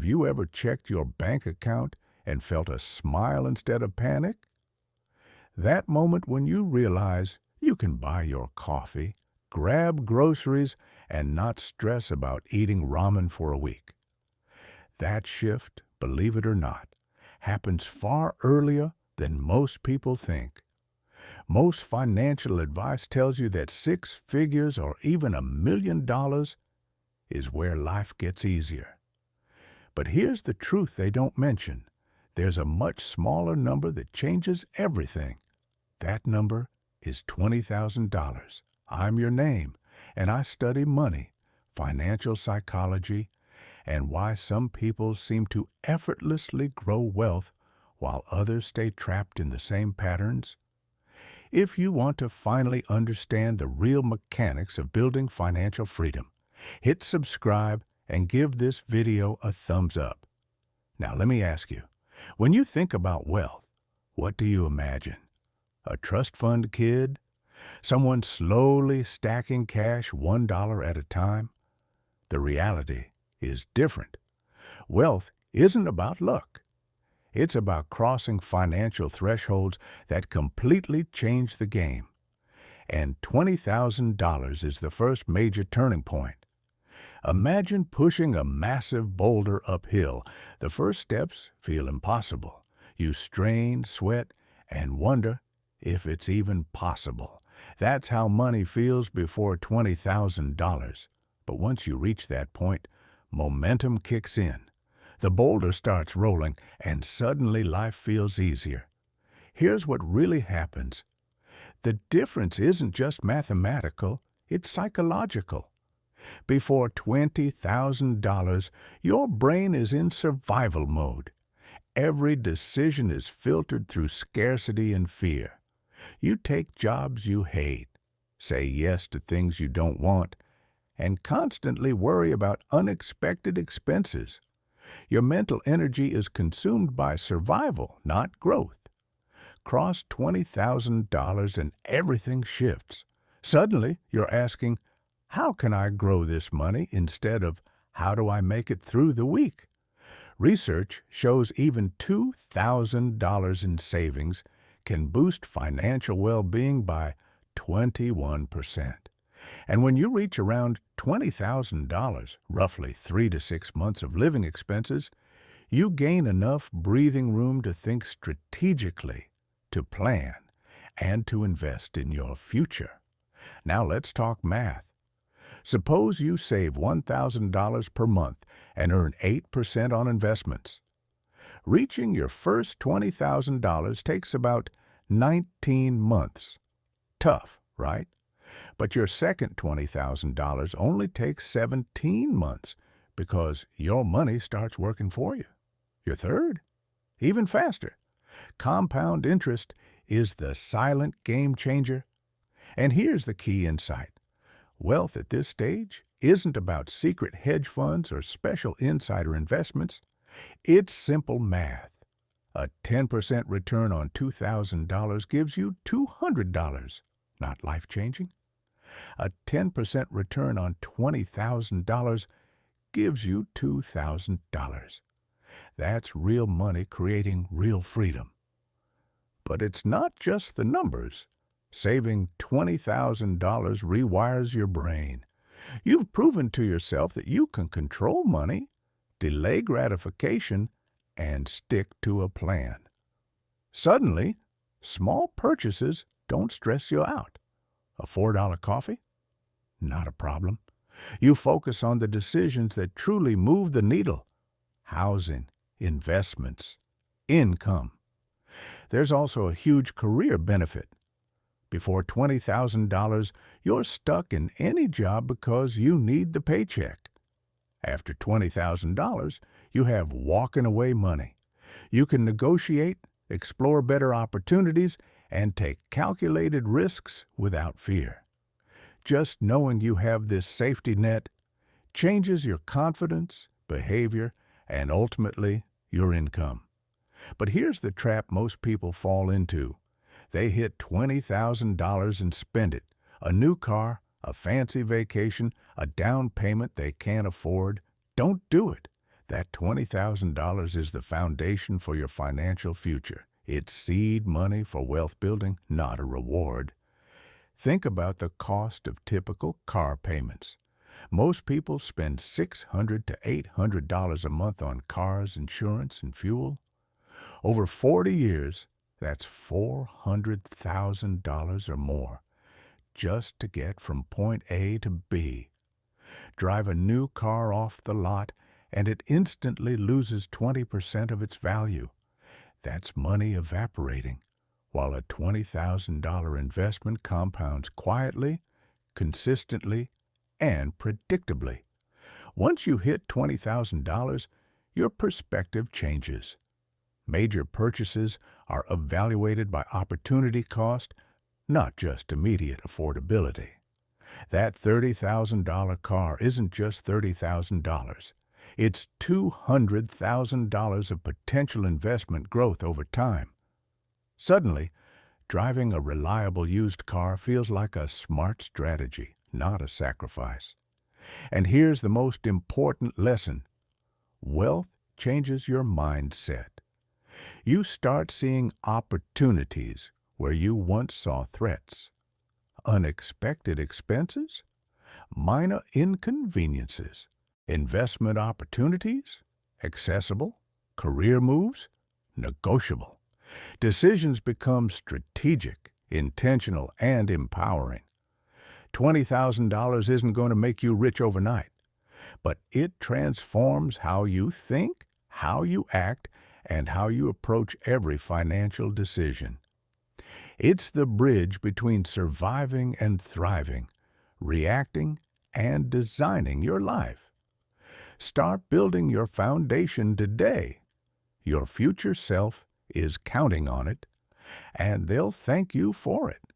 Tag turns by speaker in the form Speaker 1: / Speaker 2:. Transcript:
Speaker 1: Have you ever checked your bank account and felt a smile instead of panic? That moment when you realize you can buy your coffee, grab groceries, and not stress about eating ramen for a week. That shift, believe it or not, happens far earlier than most people think. Most financial advice tells you that six figures or even $1 million is where life gets easier. But here's the truth they don't mention. There's a much smaller number that changes everything. That number is $20,000. I'm your name, and I study money, financial psychology, and why some people seem to effortlessly grow wealth while others stay trapped in the same patterns. If you want to finally understand the real mechanics of building financial freedom, hit subscribe and give this video a thumbs up. Now let me ask you, when you think about wealth, what do you imagine? A trust fund kid? Someone slowly stacking cash $1 at a time? The reality is different. Wealth isn't about luck. It's about crossing financial thresholds that completely change the game. And $20,000 is the first major turning point. Imagine pushing a massive boulder uphill. The first steps feel impossible. You strain, sweat, and wonder if it's even possible. That's how money feels before $20,000. But once you reach that point, momentum kicks in. The boulder starts rolling, and suddenly life feels easier. Here's what really happens. The difference isn't just mathematical, it's psychological. Before $20,000, your brain is in survival mode. Every decision is filtered through scarcity and fear. You take jobs you hate, say yes to things you don't want, and constantly worry about unexpected expenses. Your mental energy is consumed by survival, not growth. Cross $20,000 and everything shifts. Suddenly, you're asking, how can I grow this money instead of how do I make it through the week? Research shows even $2,000 in savings can boost financial well-being by 21%. And when you reach around $20,000, roughly 3 to 6 months of living expenses, you gain enough breathing room to think strategically, to plan, and to invest in your future. Now let's talk math. Suppose you save $1,000 per month and earn 8% on investments. Reaching your first $20,000 takes about 19 months. Tough, right? But your second $20,000 only takes 17 months because your money starts working for you. Your third? Even faster. Compound interest is the silent game changer. And here's the key insight. Wealth at this stage isn't about secret hedge funds or special insider investments. It's simple math. A 10% return on $2,000 gives you $200. Not life-changing? A 10% return on $20,000 gives you $2,000. That's real money creating real freedom. But it's not just the numbers. Saving $20,000 rewires your brain. You've proven to yourself that you can control money, delay gratification, and stick to a plan. Suddenly, small purchases don't stress you out. A $4 coffee? Not a problem. You focus on the decisions that truly move the needle. Housing, investments, income. There's also a huge career benefit. Before $20,000, you're stuck in any job because you need the paycheck. After $20,000, you have walking away money. You can negotiate, explore better opportunities, and take calculated risks without fear. Just knowing you have this safety net changes your confidence, behavior, and ultimately your income. But here's the trap most people fall into. They hit $20,000 and spend it. A new car, a fancy vacation, a down payment they can't afford. Don't do it. That $20,000 is the foundation for your financial future. It's seed money for wealth building, not a reward. Think about the cost of typical car payments. Most people spend $600 to $800 a month on cars, insurance, and fuel. Over 40 years, that's $400,000 or more just to get from point A to B. Drive a new car off the lot and it instantly loses 20% of its value. That's money evaporating, while a $20,000 investment compounds quietly, consistently, and predictably. Once you hit $20,000, your perspective changes. Major purchases are evaluated by opportunity cost, not just immediate affordability. That $30,000 car isn't just $30,000. It's $200,000 of potential investment growth over time. Suddenly, driving a reliable used car feels like a smart strategy, not a sacrifice. And here's the most important lesson. Wealth changes your mindset. You start seeing opportunities where you once saw threats. Unexpected expenses, minor inconveniences, investment opportunities, accessible, career moves, negotiable. Decisions become strategic, intentional, and empowering. $20,000 isn't going to make you rich overnight, but it transforms how you think, how you act, and how you approach every financial decision. It's the bridge between surviving and thriving, reacting and designing your life. Start building your foundation today. Your future self is counting on it, and they'll thank you for it.